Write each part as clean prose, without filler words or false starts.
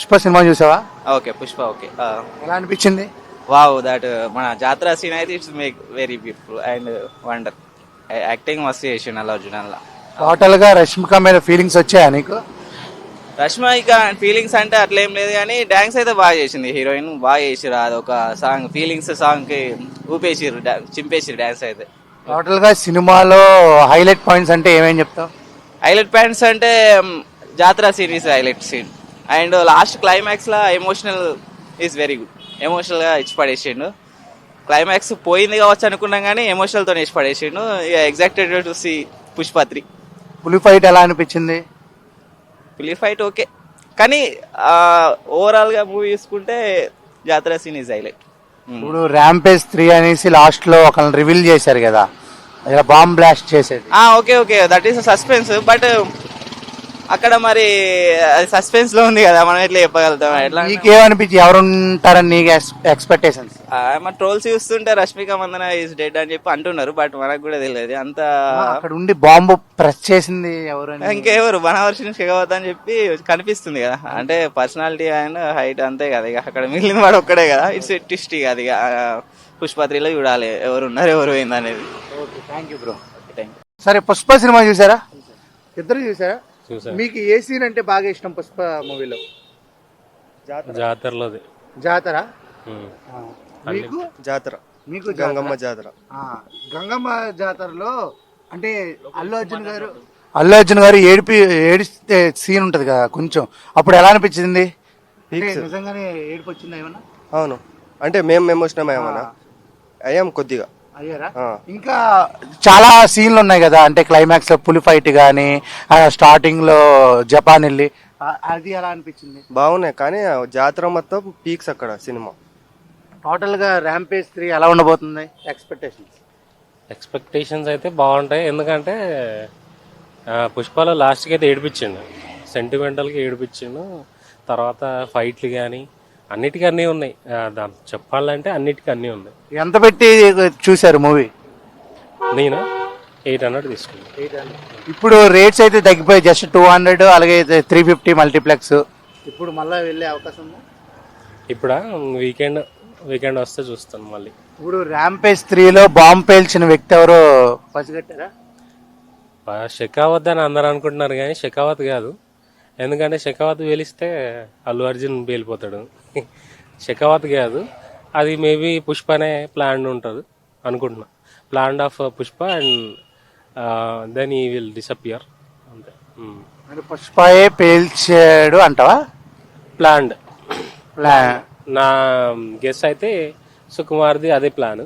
Pushpa cinema చూసావా? Okay Pushpa okay. ఎలా అనిపించింది? వావ్ దట్ మన జాతర సీన్ అయితే it's make very beautiful and wonder. Acting మస్తు చేసిండు అల్లు అర్జున్ అలా. టోటల్ గా రష్మిక మీద ఫీలింగ్స్ వచ్చాయా నీకు? రష్మిక ఫీలింగ్స్ అంటే అట్లా ఏం లేదు కానీ డాన్స్ అయితే బాగా చేసింది. హీరోయిన్ బాగా చేసిరు. అదొక సాంగ్ ఫీలింగ్స్ సాంగ్ కి ఊపేసిరు, చింపేసిరు డాన్స్ అయితే. టోటల్ గా సినిమాలో హైలైట్ పాయింట్స్ అంటే ఏమేం చెప్తావు? హైలైట్ పాయింట్స్ అంటే జాతర scene is highlight scene and last climax లా emotional is very good. Emotional గా ఇచ్చి పడేసిండు. క్లైమాక్స్ పోయింది కావచ్చు అనుకున్నాం కానీ ఎమోషనల్ తో ఇచ్చి పడేసిండు. Exacted to see Pushpa 3. పులి ఫైట్ ఎలా అనిపించింది? పులి ఫైట్ ఓకే కానీ ఓవరాల్ గా మూవీ చూసుకుంటే జాతర సీన్ ఈజ్ హైలైట్. ఇప్పుడు ర్యాంపేజ్ 3 అనేసి లాస్ట్ లో ఒకరిని రివీల్ చేశారు కదా, ఇలా బాంబ్ బ్లాస్ట్ చేసేది. Okay okay that is suspense but అక్కడ మరి అది సస్పెన్స్ లో ఉంది కదా, మనం ఎట్లా చెప్పగలుగుతాం? ఎట్లా నీకేమనిపించి ఎవరు ఉంటారని నీకు ఎక్స్పెక్టేషన్స్? మన ట్రోల్స్ చూస్తుంటే రష్మిక మందన ఈజ్ డెడ్ అని చెప్పి అంటున్నారు బట్ మనకు కూడా తెలియదు అంత. అక్కడ ఉండి బాంబు ప్రెస్ చేసింది ఎవరు? ఇంకెవరు బనవర్షిని షెగవత్ అని చెప్పి కనిపిస్తుంది కదా. అంటే పర్సనాలిటీ అండ్ హైట్ అంతే కదా, ఇక అక్కడ మిగిలిన వాడు ఒక్కడే కదా. ఇట్స్ ట్విస్ట్ ఇక అది పుష్ప 3లో చూడాలి ఎవరు ఉన్నారు ఎవరు పోయింది అనేది. Okay thank you bro. Thank you. సరే పుష్ప సినిమా చూసారా? ఇద్దరు చూసారా? చూసా. మీకు ఏ సీన్ అంటే బాగా ఇష్టం పుష్ప మూవీలో? జాతరలోది. జాతర. ఉమ్. మీకు జాతర, మీకు గంగమ్మ జాతర. గంగమ్మ జాతరలో అంటే అల్లు అర్జున్ గారు ఏడిస్తే సీన్ ఉంటది కదా కొంచెం, అప్పుడు ఎలా అనిపించింది? అంటే నిజంగానే ఏడుపు వచ్చిందా ఏమన్నా? అవును, అంటే మేము ఎమోషనల్ అయ్యామన్నా, అయ్యాం కొద్దిగా. అయ్యారా? ఇంకా చాలా సీన్లు ఉన్నాయి కదా, అంటే క్లైమాక్స్ లో పులి ఫైట్ గానీ, స్టార్టింగ్ లో జపాన్ వెళ్ళి, అది ఎలా అనిపించింది? బాగున్నాయి కానీ జాతర మొత్తం పీక్స్ అక్కడ సినిమా. టోటల్ గా ర్యాంపేజ్ 3 ఎలా ఉండబోతుంది ఎక్స్పెక్టేషన్స్ అయితే బాగుంటాయి. ఎందుకంటే పుష్పలో లాస్ట్కి అయితే ఏడిపించిండు, సెంటిమెంటల్గా ఏడిపించిండు. తర్వాత ఫైట్లు కానీ అన్నిటికీ అన్నీ ఉన్నాయి. చెప్పాలంటే అన్నిటికీ అన్నీ ఉన్నాయి. ఎంత పెట్టి చూసారు మూవీ? నేను 800 తీసుకున్నాను. ఇప్పుడు రేట్స్ అయితే తగ్గిపోయి జస్ట్ 200, అలాగే 350 మల్టీప్లెక్స్. ఇప్పుడు మళ్ళీ వెళ్ళే అవకాశం ఉందా? ఇప్పుడు వీకెండ్ వస్తే చూస్తాను మళ్ళీ. ఇప్పుడు ర్యాంపేజ్ 3లో బాంబు పేల్చిన వ్యక్తి ఎవరో పసిగట్టారా? షెకావత్ అని అందరు అనుకుంటున్నారు కానీ షెకావత్ కాదు. ఎందుకంటే షెకావత్ పేలిస్తే అల్లు అర్జున్ పేలిపోతాడు. షెకావత్ కాదు, అది మేబీ పుష్పనే ప్లాన్ ఉంటుంది అనుకుంటున్నా. Plan of Pushpa and then he will disappear అంతే. అంటే పుష్పయే పేల్చాడు అంటావా? ప్లాన్ నా గెస్ అయితే సుకుమార్ది అదే ప్లాన్.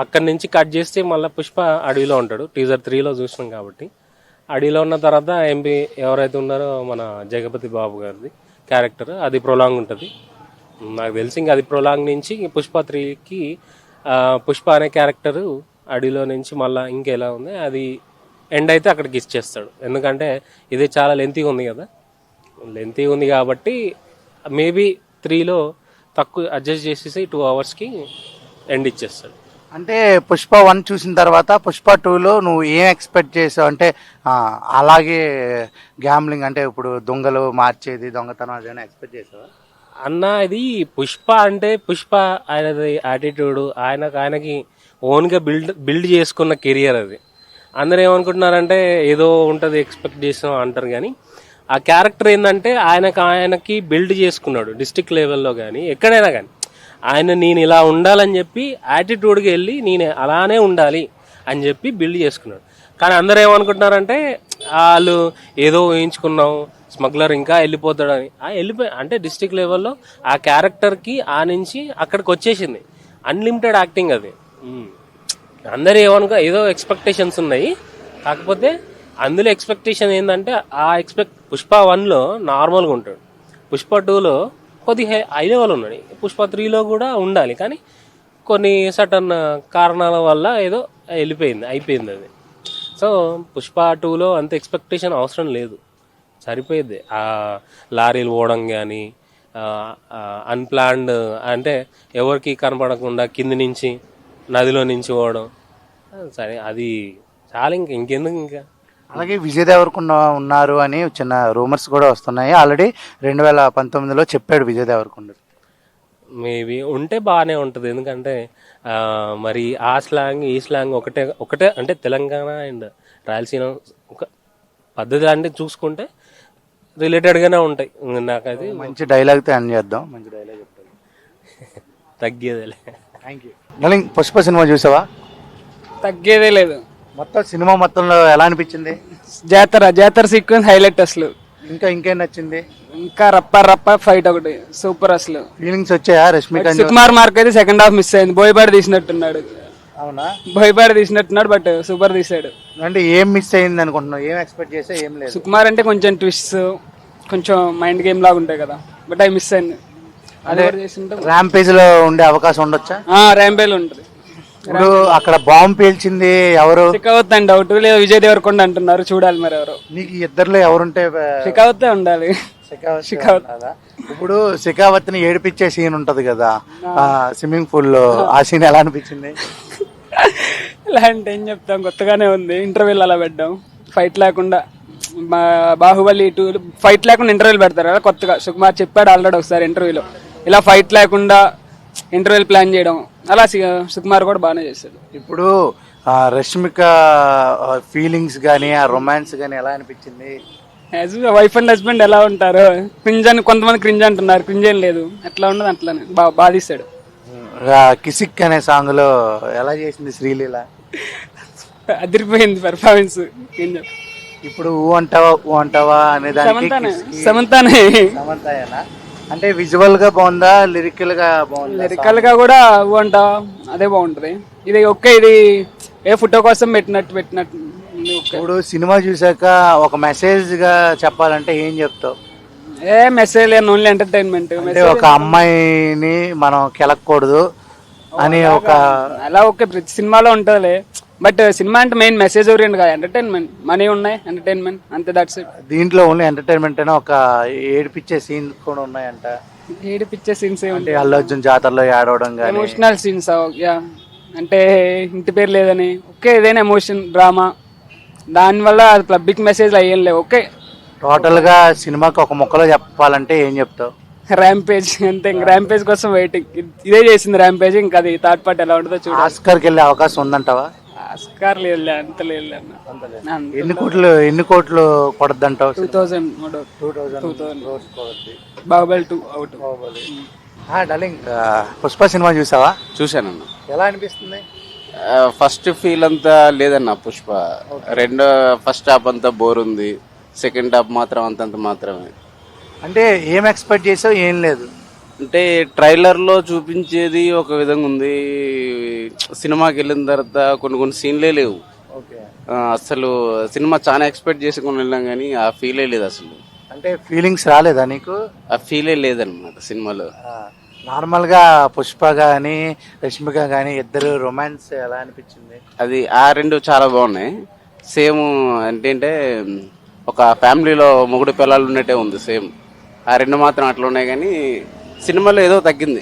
అక్కడి నుంచి కట్ చేస్తే మళ్ళీ పుష్ప అడవిలో ఉంటాడు. టీజర్ 3లో చూసినాం కాబట్టి. అడవిలో ఉన్న తర్వాత ఎంపీ ఎవరైతే ఉన్నారో మన జగపతి బాబు గారిది క్యారెక్టర్, అది ప్రొలాంగ్ ఉంటుంది నాకు తెలిసి. ఇంకా అది ప్రొలాంగ్ నుంచి పుష్ప 3కి పుష్ప అనే క్యారెక్టరు అడవిలో నుంచి మళ్ళీ ఇంకెలా ఉంది అది ఎండ్ అయితే అక్కడికి ఇచ్చేస్తాడు. ఎందుకంటే ఇది చాలా లెంతీగా ఉంది కదా, లెంతీగా ఉంది కాబట్టి మేబీ 3లో తక్కువ అడ్జస్ట్ చేసేసి 2 అవర్స్కి ఎండ్ ఇచ్చేస్తాడు. అంటే పుష్ప 1 చూసిన తర్వాత పుష్ప 2లో నువ్వు ఏం ఎక్స్పెక్ట్ చేసావు? అంటే అలాగే గ్యాంబ్లింగ్, అంటే ఇప్పుడు దొంగలు మార్చేది, దొంగతనం అదేనా ఎక్స్పెక్ట్ చేసావా? అన్న ఇది పుష్ప అంటే పుష్ప ఆయనది యాటిట్యూడ్, ఆయనకి ఓన్గా బిల్డ్ చేసుకున్న కెరియర్ అది. అందరూ ఏమనుకుంటున్నారంటే ఏదో ఉంటుంది ఎక్స్పెక్ట్ చేసాం అంటారు కానీ ఆ క్యారెక్టర్ ఏంటంటే ఆయనకి బిల్డ్ చేసుకున్నాడు డిస్ట్రిక్ట్ లెవెల్లో కానీ ఎక్కడైనా కానీ. నేను ఇలా ఉండాలని చెప్పి యాటిట్యూడ్కి వెళ్ళి నేను అలానే ఉండాలి అని చెప్పి బిల్డ్ చేసుకున్నాడు. కానీ అందరూ ఏమనుకుంటున్నారంటే వాళ్ళు ఏదో ఊహించుకున్నాం, స్మగ్లర్ ఇంకా వెళ్ళిపోతాడని. అంటే డిస్ట్రిక్ట్ లెవెల్లో ఆ క్యారెక్టర్కి నుంచి అక్కడికి వచ్చేసింది. అన్లిమిటెడ్ యాక్టింగ్ అది. అందరూ ఏదో ఎక్స్పెక్టేషన్స్ ఉన్నాయి. కాకపోతే అందులో ఎక్స్పెక్టేషన్ ఏంటంటే పుష్ప 1లో నార్మల్గా ఉంటాడు, పుష్ప 2లో కొద్దిగా హై లెవెల్ ఉన్నాడు, పుష్ప 3లో కూడా ఉండాలి. కానీ కొన్ని సటన్ కారణాల వల్ల ఏదో అయిపోయింది అది. సో పుష్ప 2లో అంత ఎక్స్పెక్టేషన్ అవసరం లేదు, సరిపోయింది. ఆ లారీలు పోవడం కానీ అన్ప్లాన్డ్, అంటే ఎవరికి కనపడకుండా కింది నుంచి నదిలో నుంచి పోవడం, సరే అది చాలా. ఇంకెందుకు ఇంకా అలాగే విజయ్ దేవరకొండ ఉన్నారు అని చిన్న రూమర్స్ కూడా వస్తున్నాయి. ఆల్రెడీ 2019లో చెప్పాడు విజయ్ దేవరకొండ. మేబీ ఉంటే బాగానే ఉంటుంది. ఎందుకంటే మరి ఆ స్లాంగ్ ఈ స్లాంగ్ ఒకటే ఒకటే అంటే తెలంగాణ అండ్ రాయలసీమ ఒక పద్ధతి అంటే చూసుకుంటే రిలేటెడ్గానే ఉంటాయి. నాకైతే మంచి డైలాగ్తో ఎండ్ చేద్దాం. మంచి డైలాగ్ చెప్తాను. తగ్గేదేలే. Thank you. Darling, Pushpa cinema చూసావా? తగ్గేదే లేదు. మొత్తం సినిమా మొత్తంలో ఎలా అనిపించింది? జాతర సీక్వెన్స్ హైలైట్ అసలు. ఇంకా ఇంకేం నచ్చింది? ఇంకా రప్ప ఫైట్ ఒకటి సూపర్ అసలు. ఫీలింగ్స్ వచ్చాయా? రష్మిక సుకుమార్ మార్క్ అయితే సెకండ్ హాఫ్ మిస్ అయింది. బోయపాటి తీసినట్టున్నాడు. అవునా? బోయపాటి తీసినట్టున్నాడు బట్ సూపర్ తీసాడు. అంటే ఏం మిస్ అయింది అనుకుంటున్నావు? ఏం ఎక్స్పెక్ట్ చేసా? ఏం లేదు. సుకుమార్ అంటే కొంచెం ట్విస్ట్, కొంచెం మైండ్ గేమ్ లాగా ఉంటాయి కదా, బట్ అవి మిస్ అయింది. అది కూడా చేసింటే ర్యాంపేజ్ లో ఉండే అవకాశం ఉండొచ్చా? ర్యాంపేల్ ఉంటుంది. ఇప్పుడు అక్కడ బాంబు పేల్చింది ఎవరు? షికావత్ అని డౌట్, లేదా విజయ్ దేవరకొండ అంటున్నారు. చూడాలి మరి ఎవరు. నీకు ఇద్దరులో ఎవరుంటే? షికావత్ ఉండాలి. షికావత్ ఉండాలా? ఇప్పుడు షికావత్ ని ఏడిపించే సీన్ ఉంటది కదా స్విమ్మింగ్ పూల్ లో, ఆ సీన్ ఎలా అనిపించింది? ఇలా అంటే ఏం చెప్తాం, కొత్తగానే ఉంది. ఇంటర్వ్యూలు అలా పెట్టాం, ఫైట్ లేకుండా. బాహుబలి 2 ఫైట్ లేకుండా ఇంటర్వ్యూలు పెడతారు కదా కొత్తగా. సుకుమార్ చెప్పాడు ఆల్రెడీ ఒకసారి ఇంటర్వ్యూలో, ఇలా ఫైట్ లేకుండా ఇంటర్వ్యూలు ప్లాన్ చేయడం. అలా సుకుమార్ కూడా బాగానే చేశాడు. ఇప్పుడు రష్మిక ఫీలింగ్స్ గానీ ఆ రొమాన్స్ గానీ ఎలా అనిపించింది? వైఫ్ అండ్ హస్బెండ్ ఎలా ఉంటారు, క్రింజ్ అని కొంతమంది క్రింజ్ అంటున్నారు. క్రింజ్ ఏం లేదు, ఎట్లా ఉండదు అట్లానే బాగా తీశాడు. కిసిక్ అనే సాంగ్ లో ఎలా చేసింది శ్రీలీల? అదిరిపోయింది పెర్ఫార్మెన్స్. ఏం చెప్ప ఇప్పుడు ఊ అంటావా అనే దానికి సమంతాయేనా? అంటే విజువల్ గా బాగుందా, లిరికల్ గా బాగుందా? లిరికల్ గా కూడా అంటా అదే బాగుంటది. ఇది ఇది ఏ ఫోటో కోసం పెట్టినట్టు. ఇప్పుడు సినిమా చూసాక ఒక మెసేజ్ గా చెప్పాలంటే ఏం చెప్తావు? ఏ మెసేజ్ లేదు, ఓన్లీ ఎంటర్టైన్మెంట్. అంటే ఒక అమ్మాయిని మనం కెలకూడదు అని ఒక అలా ఓకే, ప్రతి సినిమాలో ఉంటదిలే. బట్ సినిమా అంటే మెయిన్ మెసేజ్ ఓరియంట్ కాదు, ఎంటర్టైన్మెంట్. మనీ ఉన్నాయి, ఎంటర్టైన్మెంట్ అంతే, దట్స్ ఇట్. దీంట్లో ఓన్లీ ఎంటర్టైన్మెంట్ అయినా ఒక ఏడిపించే సీన్స్ కూడా ఉన్నాయంట. ఏడిపించే సీన్స్ అంటే అల్లు అర్జున్ జాతరలో ఏడవడం కానీ ఎమోషనల్ సీన్స్. అంటే ఇంటి పేరు లేదని ఓకే, ఏదైనా ఎమోషన్ డ్రామా, దానివల్ల అది పబ్లిక్ మెసేజ్ అయ్యేం లేవు. ఓకే, టోటల్ గా సినిమాకి ఒక ముక్కలో చెప్పాలంటే ఏం చెప్తావు? ర్యాంపేజ్ అంతే. ఇంక ర్యాంపేజ్ కోసం వెయిటింగ్. ఇదే చేసింది ర్యాంపేజ్. ఇంకా అది థర్డ్ పార్ట్ ఎలా ఉంటుందో చూడాలి. ఆస్కార్కి వెళ్ళే అవకాశం ఉందంటావా? ఆస్కార్ లేదు, అంత లేదు. ఎన్ని కోట్లు కొడద్దంటావు? 2000 Baahubali 2 out. Darling, Pushpa cinema చూసావా? చూశానన్న. ఎలా అనిపిస్తుంది? ఫస్ట్ ఫీల్ అంతా లేదన్న పుష్ప. ఫస్ట్ హాఫ్ అంతా బోర్ ఉంది, సెకండ్ హాఫ్ మాత్రం అంతంత మాత్రమే. అంటే ఏం ఎక్స్పెక్ట్ చేసావు? ఏం లేదు. అంటే ట్రైలర్లో చూపించేది ఒక విధంగా ఉంది, సినిమాకి వెళ్ళిన తర్వాత కొన్ని సీన్లే లేవు. అసలు సినిమా చాలా ఎక్స్పెక్ట్ చేసుకుని వెళ్ళాం కానీ ఆ ఫీలే లేదు అసలు. అంటే ఫీలింగ్స్ రాలేదా నీకు? ఆ ఫీలే లేదన్నమాట సినిమాలో. నార్మల్ గా పుష్ప గానీ రష్మిక గానీ ఇద్దరు రొమాన్స్ ఎలా అనిపించింది? అది ఆ రెండు చాలా బాగున్నాయి. సేమ్ ఏంటంటే ఒక ఫ్యామిలీలో మొగుడు పిల్లలు ఉన్నట్టే ఉంది సేమ్. ఆ రెండు మాత్రం అట్లా ఉన్నాయి కానీ సినిమాలో ఏదో తగ్గింది.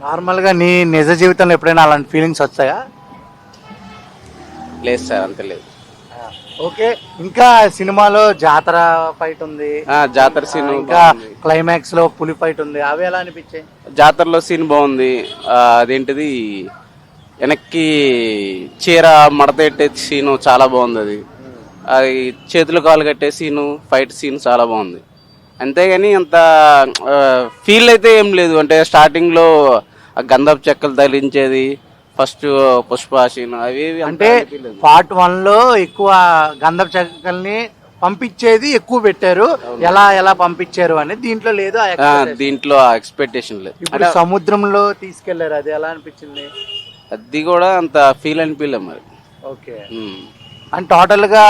నార్మల్ గా నీ నిజ జీవితంలో ఎప్పుడైనా అలాంటి ఫీలింగ్స్ వచ్చాయా? లేదు సార్, అంత లేదు. ఓకే, ఇంకా సినిమాలో జాతర ఫైట్ ఉంది, జాతర సీన్ ఇంకా క్లైమాక్స్ లో పులి ఫైట్ ఉంది, అవి ఎలా అనిపించాయి? జాతరలో సీన్ బాగుంది. అదేంటిది వెనక్కి చీర మడత పెట్టే సీను చాలా బాగుంది. అది చేతులు కాలు కట్టే సీను, ఫైట్ సీన్ చాలా బాగుంది. అంతేగాని అంత ఫీల్ అయితే ఏం లేదు. అంటే స్టార్టింగ్ లో గంధపు చెక్కలు తగిలించేది, ఫస్ట్ పుష్ప సీన్, అవి అంటే పార్ట్ 1 లో ఎక్కువ గంధపు చెక్కల్ని పంపించేది ఎక్కువ పెట్టారు. ఎలా పంపించారు అని దీంట్లో లేదు. దీంట్లో ఎక్స్పెక్టేషన్ లేదు. ఇప్పుడు సముద్రంలో తీసుకెళ్లారు, అది ఎలా అనిపించింది? అది కూడా అంత ఫీల్ అనిపించలేదు మరి. ఓకే, అండ్ టోటల్ గా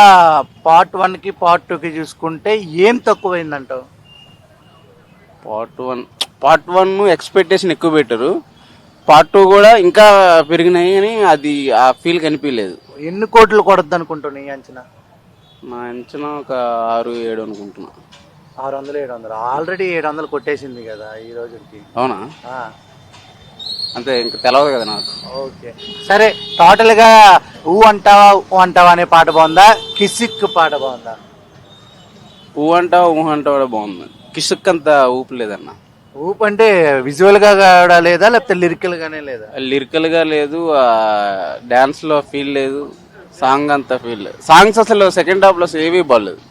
పార్ట్ 1 కి పార్ట్ 2 కి చూసుకుంటే ఏం తక్కువైందంటావు? పార్ట్ 1 ఎక్స్పెక్టేషన్ ఎక్కువ పెట్టారు, పార్ట్ 2 కూడా ఇంకా పెరిగినాయి కానీ అది ఆ ఫీల్ కనిపించలేదు. ఎన్ని కోట్లు కొడద్దు అనుకుంటున్నా ఈ అంచనా? నా అంచనా ఒక 6-7 అనుకుంటున్నా. 600-700 ఆల్రెడీ 700 కొట్టేసింది కదా ఈ రోజుకి. అవునా? అంతే, ఇంకా తెలియదు కదా నాకు. ఓకే, సరే. టోటల్ గా ఊ అంటావా అనే పాట బాగుందా, కిసిక్ పాట బాగుందా? ఊ అంటావా కూడా బాగుంది. కిషక్ అంత ఊపు లేదన్న. ఊపు అంటే విజువల్ గా కూడా లేదా, లేకపోతే లిరికల్ గానే లేదా? లిరికల్ గా లేదు, డాన్స్ లో ఫీల్ లేదు, సాంగ్ అంతా ఫీల్ లేదు. సాంగ్స్ అసలు సెకండ్ హాఫ్ లో ఏమీ బాగలేదు.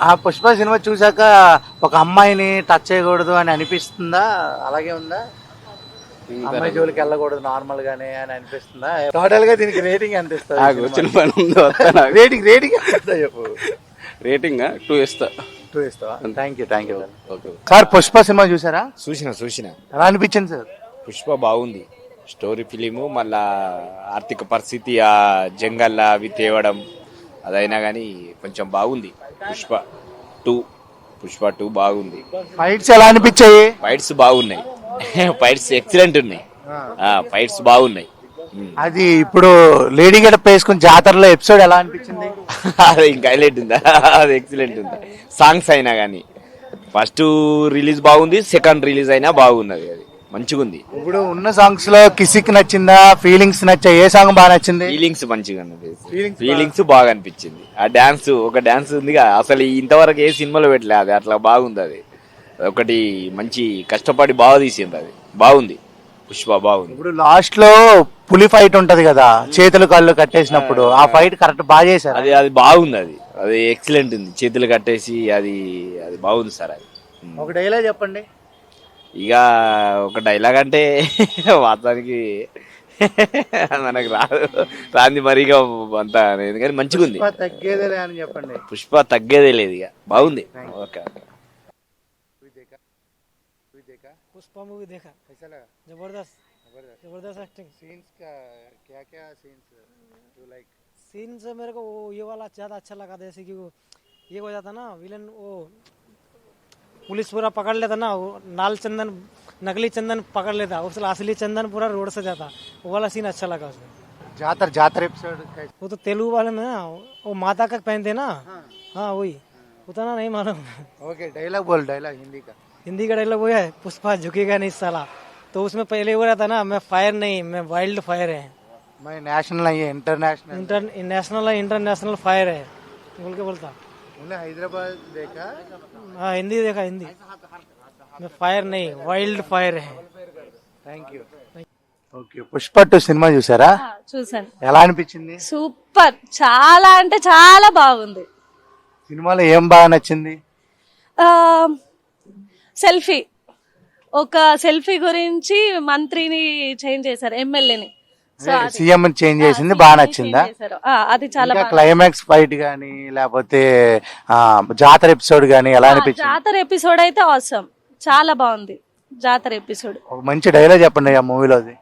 ఆ పుష్ప సినిమా చూసాక ఒక అమ్మాయిని టచ్ చేయకూడదు అని అనిపిస్తుందా? అలాగే ఉందా? అమ్మాయి జోలికి వెళ్ళకూడదు నార్మల్ గానే అని అనిపిస్తుందా? టోటల్ గా దీనికి రేటింగ్ ఎంత నాకు వచ్చిన పని ఉంది, వస్తా. రేటింగ్ ఎంత చెప్పు? రేటింగ్ 2 ఇస్తా. 2 ఇస్తావా? Thank you. Okay. Sir Pushpa cinema చూసారా? చూసిన ఎలా అనిపించింది సార్? పుష్ప బాగుంది. స్టోరీ ఫిలిము, మళ్ళా ఆర్థిక పరిస్థితి, ఆ జంగల్ అవి తేవడం, అదైనా కానీ కొంచెం బాగుంది. పుష్ప టూ బాగుంది. ఫైట్స్ ఎలా అనిపించాయి? ఫైట్స్ బాగున్నాయి. ఫైట్స్ ఎక్సలెంట్ ఉన్నాయి. ఫైట్స్ బాగున్నాయి. అది ఇప్పుడు లేడీ గెటప్ వేసుకుని జాతరలో ఎపిసోడ్ ఎలా అనిపించింది? అది ఇంకా హైలైట్ ఉందా? అది ఎక్సలెంట్ ఉంది. సాంగ్స్ అయినా కానీ ఫస్ట్ రిలీజ్ బాగుంది, సెకండ్ రిలీజ్ అయినా బాగున్నది. అది మంచిగా ఉంది. ఇప్పుడు ఉన్న సాంగ్స్ లో కిసిక్ నచ్చిందా, ఫీలింగ్స్ నచ్చాయి? ఏ సాంగ్ బాగా నచ్చింది? ఫీలింగ్స్ మంచిగా ఉన్నది. ఫీలింగ్స్ బాగా అనిపించింది. ఆ డాన్స్, ఒక డాన్స్ ఉంది అసలు ఇంతవరకు ఏ సినిమాలో పెట్టలే. అది అట్లా బాగుంది. అది ఒకటి మంచి కష్టపడి బాగా తీసింది. అది బాగుంది. పుష్ప బాగుంది. ఇప్పుడు లాస్ట్ లో పులి ఫైట్ ఉంటది కదా, చేతులు కాళ్ళు కట్టేసినప్పుడు, ఆ ఫైట్ కరెక్ట్ బాగా చేశారు. అది బాగుంది. అది ఎక్సలెంట్ ఉంది. చేతులు కట్టేసి అది బాగుంది సార్. అది ఒక డైలాగ్ చెప్పండి. ఇక ఒక డైలాగ్ అంటే వాస్తవానికి మనకు రాంది మరి, ఇక అంతా కానీ మంచిగా ఉంది. తగ్గేదేలే అని చెప్పండి. పుష్ప తగ్గేదే లేదు, ఇక బాగుంది. ఓకే. पुष्पा मूवी देखा, कैसा लगा? जबरदस्त एक्टिंग। सीन्स का क्या सीन्स यू लाइक? सीन से मेरे को वो ये वाला ज्यादा अच्छा लगा, जैसे कि वो ये हो जाता ना विलन, वो पुलिस पूरा पकड़ लेता ना, वो नकली चंदन पकड़ लेता, उस असली चंदन पूरा रोड से जाता, वो वाला सीन अच्छा लगा उसमें। जातर एपिसोड वो तो तेलुगु वाले में ना, वो माता का पहनते ना। हाँ वही, उतना नहीं मालूम। ओके, डायलॉग बोल, डायलॉग हिंदी का डायलॉग वो है, पुष्पा झुकेगा नहीं साला। तो उसमें पहले हो रहा था ना, मैं फायर नहीं, मैं वाइल्ड फायर है, मैं नेशनल नहीं है, इंटरनेशनल नेशनल है, इंटरनेशनल फायर है बोल के बोलता। हैदराबाद देखा? हाँ हिंदी देखा, हिंदी। मैं फायर नहीं, वाइल्డ్ फायर है। Thank you. Okay, Pushpa 2 cinema చూసారా? చూసాను. ఎలా అనిపించింది? సూపర్, చాలా అంటే చాలా బాగుంది. సినిమాలో ఏం బాగా నచ్చింది? సెల్ఫీ, ఒక సెల్ఫీ గురించి మంత్రిని చేంజ్ చేశారు, ఎమ్మెల్యేని. సీఎం చేంజ్ చేసింది బాగా నచ్చిందా? అది చాలా క్లైమాక్స్ ఫైట్ గానీ, లేకపోతే జాతర ఎపిసోడ్ గానీ ఎలా అనిపించింది? జాతర ఎపిసోడ్ అయితే ఆసమ్, చాలా బాగుంది జాతర ఎపిసోడ్. ఒక మంచి డైలాగ్ చెప్పండి ఆ మూవీలోది.